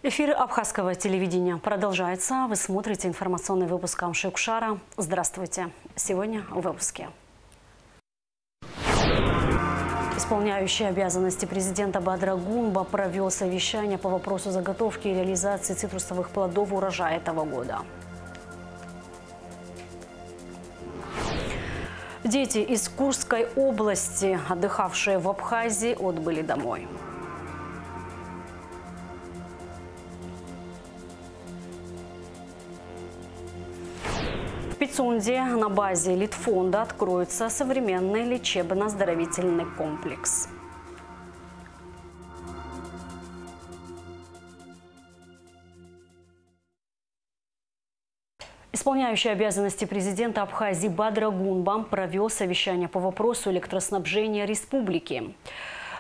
Эфир абхазского телевидения продолжается. Вы смотрите информационный выпуск Амши-Укшара. Здравствуйте. Сегодня в выпуске. Исполняющий обязанности президента Бадра Гунба провел совещание по вопросу заготовки и реализации цитрусовых плодов урожая этого года. Дети из Курской области, отдыхавшие в Абхазии, отбыли домой. В Пицунде на базе Литфонда откроется современный лечебно-оздоровительный комплекс. Исполняющий обязанности президента Абхазии Бадра Гунба провел совещание по вопросу электроснабжения республики.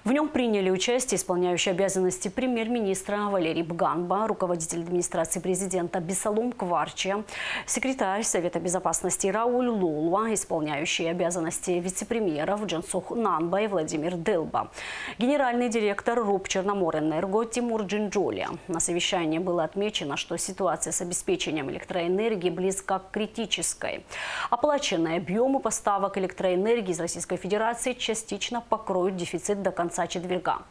В нем приняли участие исполняющий обязанности премьер-министра Валерий Бганба, руководитель администрации президента Бесалом Кварчи, секретарь Совета безопасности Рауль Лолуа, исполняющий обязанности вице-премьеров Джансух Нанба и Владимир Делба, генеральный директор РУП Черноморэнерго Тимур Джинджоли. На совещании было отмечено, что ситуация с обеспечением электроэнергии близка к критической. Оплаченные объемы поставок электроэнергии из Российской Федерации частично покроют дефицит до конца четверга.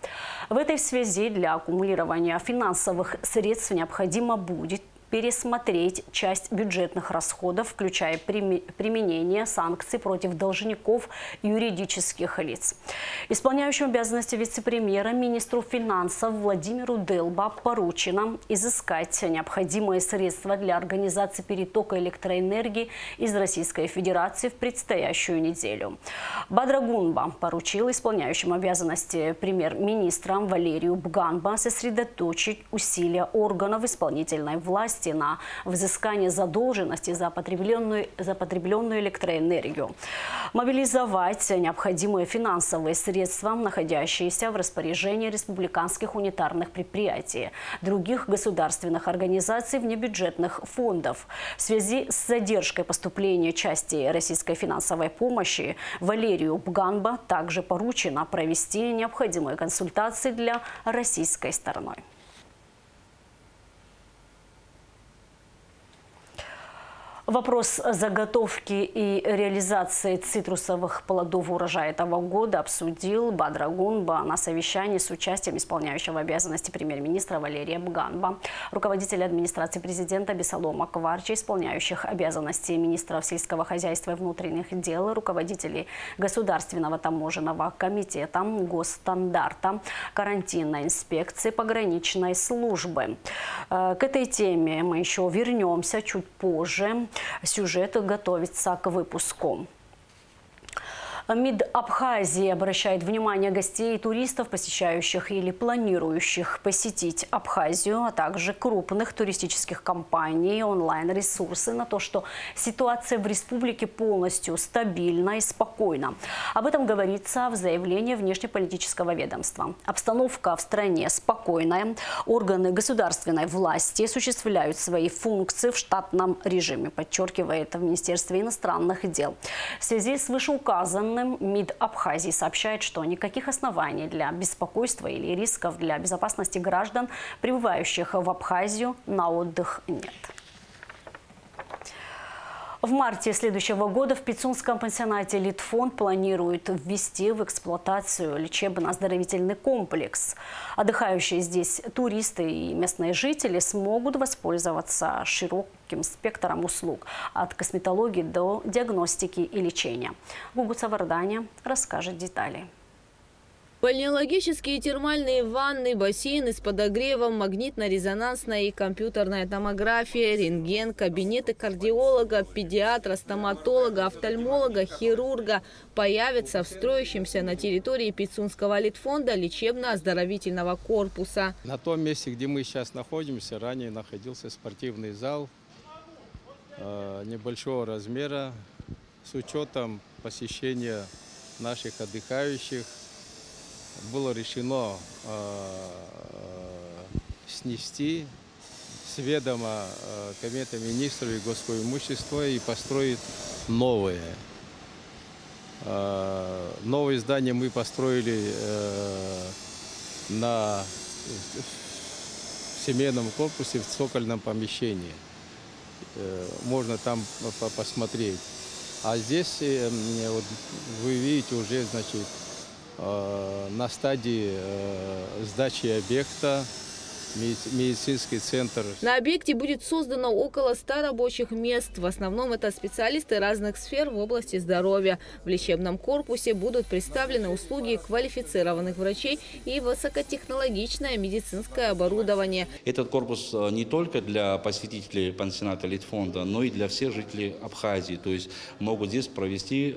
В этой связи для аккумулирования финансовых средств необходимо будет пересмотреть часть бюджетных расходов, включая применение санкций против должников юридических лиц. Исполняющему обязанности вице-премьера министру финансов Владимиру Делба поручено изыскать необходимые средства для организации перетока электроэнергии из Российской Федерации в предстоящую неделю. Бадра Гунба поручил исполняющему обязанности премьер-министра Валерию Бганба сосредоточить усилия органов исполнительной власти на взыскание задолженности за потребленную электроэнергию, мобилизовать необходимые финансовые средства, находящиеся в распоряжении республиканских унитарных предприятий, других государственных организаций, внебюджетных фондов. В связи с задержкой поступления части российской финансовой помощи Валерию Бганба также поручено провести необходимые консультации для российской стороны. Вопрос заготовки и реализации цитрусовых плодов урожая этого года обсудил Бадра Гунба на совещании с участием исполняющего обязанности премьер-министра Валерия Бганба, руководителя администрации президента Бесалома Кварчи, исполняющих обязанности министров сельского хозяйства и внутренних дел, руководителей Государственного таможенного комитета, госстандарта, карантинной инспекции, пограничной службы. К этой теме мы еще вернемся чуть позже. Сюжет готовится к выпуску. МИД Абхазии обращает внимание гостей и туристов, посещающих или планирующих посетить Абхазию, а также крупных туристических компаний и онлайн-ресурсы на то, что ситуация в республике полностью стабильна и спокойна. Об этом говорится в заявлении внешнеполитического ведомства. Обстановка в стране спокойная. Органы государственной власти осуществляют свои функции в штатном режиме, подчеркивает в Министерстве иностранных дел. В связи с вышеуказанным МИД Абхазии сообщает, что никаких оснований для беспокойства или рисков для безопасности граждан, прибывающих в Абхазию, на отдых нет. В марте следующего года в Пицунском пансионате Литфонд планирует ввести в эксплуатацию лечебно-оздоровительный комплекс. Отдыхающие здесь туристы и местные жители смогут воспользоваться широким спектром услуг от косметологии до диагностики и лечения. Гугу Цавардани расскажет детали. Бальнеологические и термальные ванны, бассейны с подогревом, магнитно-резонансная и компьютерная томография, рентген, кабинеты кардиолога, педиатра, стоматолога, офтальмолога, хирурга появятся в строящемся на территории Пицунского Литфонда лечебно-оздоровительного корпуса. На том месте, где мы сейчас находимся, ранее находился спортивный зал небольшого размера. С учетом посещения наших отдыхающих было решено снести с ведома Кабинета министров и Госкоимущества и построить новое. Новое здание мы построили в семейном корпусе в цокольном помещении. Можно там посмотреть. А здесь вот, вы видите уже, значит, на стадии сдачи объекта медицинский центр. На объекте будет создано около 100 рабочих мест. В основном это специалисты разных сфер в области здоровья. В лечебном корпусе будут представлены услуги квалифицированных врачей и высокотехнологичное медицинское оборудование. Этот корпус не только для посетителей пансионата Литфонда, но и для всех жителей Абхазии. То есть могут здесь провести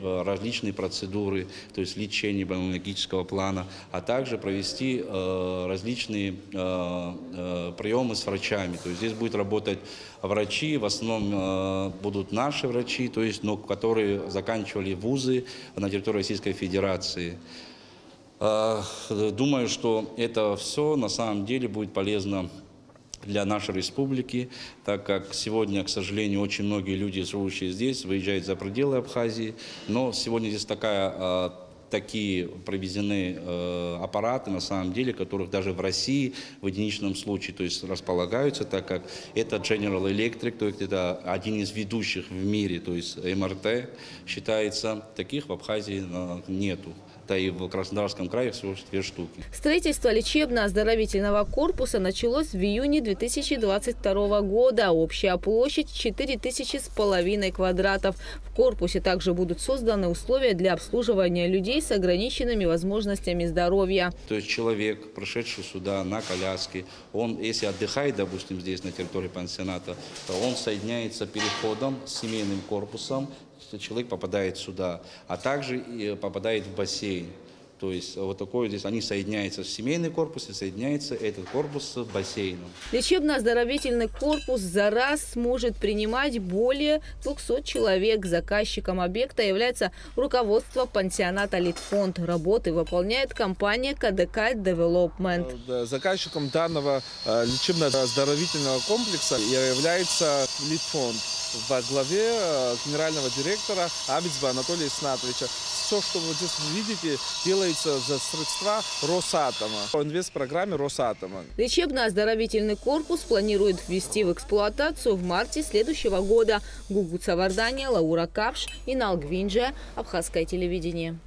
различные процедуры, то есть лечение иммунологического плана, а также провести различные приемы с врачами. То есть здесь будут работать врачи, в основном будут наши врачи, то есть, но которые заканчивали вузы на территории Российской Федерации. Думаю, что это все на самом деле будет полезно для нашей республики, так как сегодня, к сожалению, очень многие люди, живущие здесь, выезжают за пределы Абхазии, но сегодня здесь такие проведены аппараты, на самом деле, которых даже в России в единичном случае, то есть располагаются, так как это General Electric, то есть это один из ведущих в мире, то есть МРТ считается, таких в Абхазии нету. Да и в Краснодарском крае всего 2 штуки. Строительство лечебно-оздоровительного корпуса началось в июне 2022 года. Общая площадь 4500 квадратов. В корпусе также будут созданы условия для обслуживания людей с ограниченными возможностями здоровья. То есть человек, прошедший сюда на коляске, он, если отдыхает, допустим, здесь на территории пансионата, то он соединяется переходом с семейным корпусом, человек попадает сюда, а также и попадает в бассейн. То есть вот такое здесь, они соединяются в семейный корпус и соединяется этот корпус с бассейном. Лечебно-оздоровительный корпус за раз сможет принимать более 200 человек. Заказчиком объекта является руководство пансионата Литфонд. Работы выполняет компания КДК Development. Заказчиком данного лечебно-оздоровительного комплекса является Литфонд во главе генерального директора Абицба Анатолия Снатовича. Все, что вы здесь видите, делается за средства Росатома, по инвестпрограмме Росатома. Лечебно-оздоровительный корпус планирует ввести в эксплуатацию в марте следующего года. Гугут Савардания, Лаура Капш и Налгвинджа. Абхазское телевидение.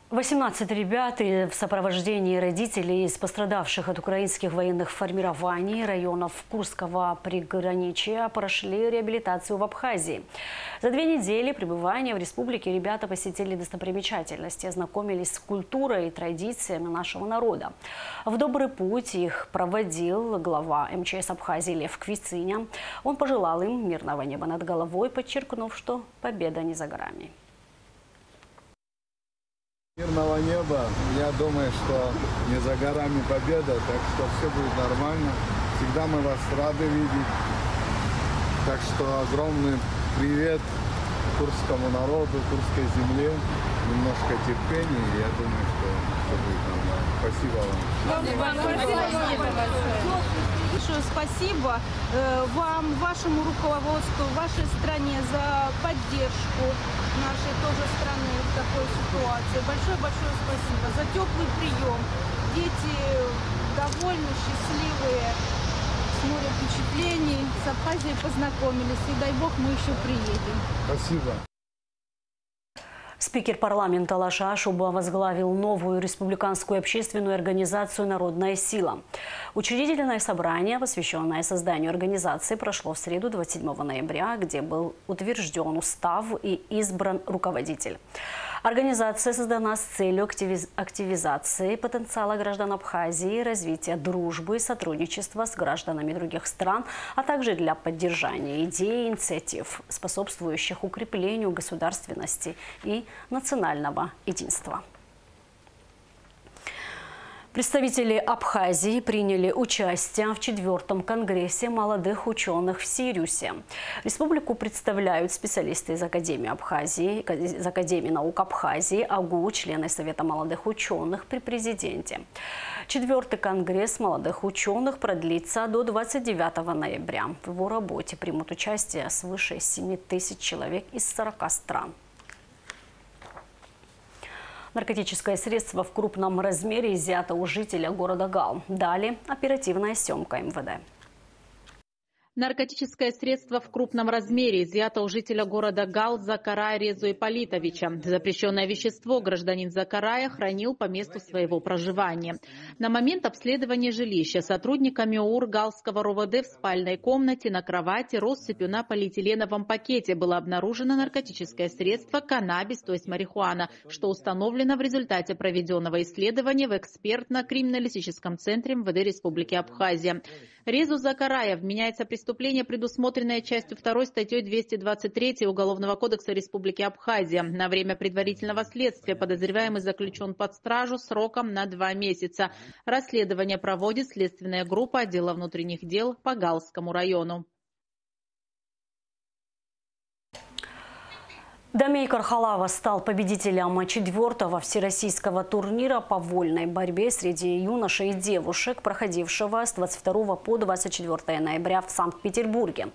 18 ребят в сопровождении родителей из пострадавших от украинских военных формирований районов Курского приграничья прошли реабилитацию в Абхазии. За 2 недели пребывания в республике ребята посетили достопримечательности, ознакомились с культурой и традициями нашего народа. В добрый путь их проводил глава МЧС Абхазии Лев Квициня. Он пожелал им мирного неба над головой, подчеркнув, что победа не за горами. Мирного неба, я думаю, что не за горами победа, так что все будет нормально. Всегда мы вас рады видеть. Так что огромный привет курскому народу, курской земле. Немножко терпения, и я думаю, что все будет нормально. Спасибо вам. Большое спасибо вам, вашему руководству, вашей стране за поддержку нашей тоже страны в такой ситуации. Большое-большое спасибо за теплый прием. Дети довольны, счастливые, с морем впечатлений, с Абхазией познакомились. И дай бог мы еще приедем. Спасибо. Спикер парламента Лаша Ашуба возглавил новую республиканскую общественную организацию «Народная сила». Учредительное собрание, посвященное созданию организации, прошло в среду 27 ноября, где был утвержден устав и избран руководитель. Организация создана с целью активизации потенциала граждан Абхазии, развития дружбы и сотрудничества с гражданами других стран, а также для поддержания идей и инициатив, способствующих укреплению государственности и национального единства. Представители Абхазии приняли участие в 4-м конгрессе молодых ученых в Сириусе. Республику представляют специалисты из Академии Абхазии, из Академии наук Абхазии, АГУ, члены Совета молодых ученых при президенте. 4-й конгресс молодых ученых продлится до 29 ноября. В его работе примут участие свыше 7000 человек из 40 стран. Наркотическое средство в крупном размере изъято у жителя города Гал. Далее оперативная съемка МВД. Наркотическое средство в крупном размере изъято у жителя города Гал Закарая Резу Ипполитовича. Запрещенное вещество гражданин Закарая хранил по месту своего проживания. На момент обследования жилища сотрудниками ОУР Галского РОВД в спальной комнате на кровати россыпью на полиэтиленовом пакете было обнаружено наркотическое средство каннабис, то есть марихуана, что установлено в результате проведенного исследования в экспертно-криминалистическом центре МВД Республики Абхазия. Резу Закарая вменяется преступление, предусмотренное частью 2 статьей 223 Уголовного кодекса Республики Абхазия. На время предварительного следствия подозреваемый заключен под стражу сроком на 2 месяца. Расследование проводит следственная группа отдела внутренних дел по Галскому району. Дамейкар Халава стал победителем 4-го всероссийского турнира по вольной борьбе среди юношей и девушек, проходившего с 22 по 24 ноября в Санкт-Петербурге.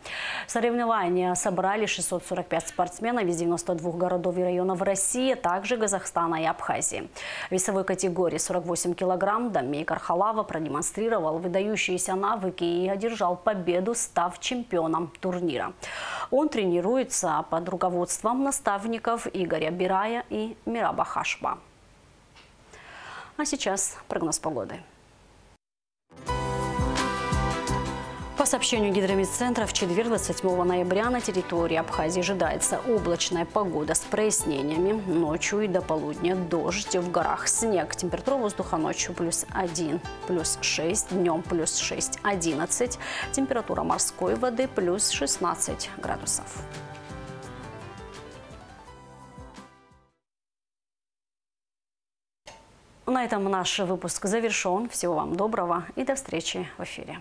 Соревнования собрали 645 спортсменов из 92 городов и районов России, а также Казахстана и Абхазии. В весовой категории 48 килограмм Дамейкар Халава продемонстрировал выдающиеся навыки и одержал победу, став чемпионом турнира. Он тренируется под руководством наставников Игоря Бирая и Мираба Хашба. А сейчас прогноз погоды. По сообщению Гидромедцентра, в четверг, 27 ноября, на территории Абхазии ожидается облачная погода с прояснениями. Ночью и до полудня дождь, в горах снег. Температура воздуха ночью +1, +6, днем +6, 11. Температура морской воды +16 градусов. На этом наш выпуск завершен. Всего вам доброго и до встречи в эфире.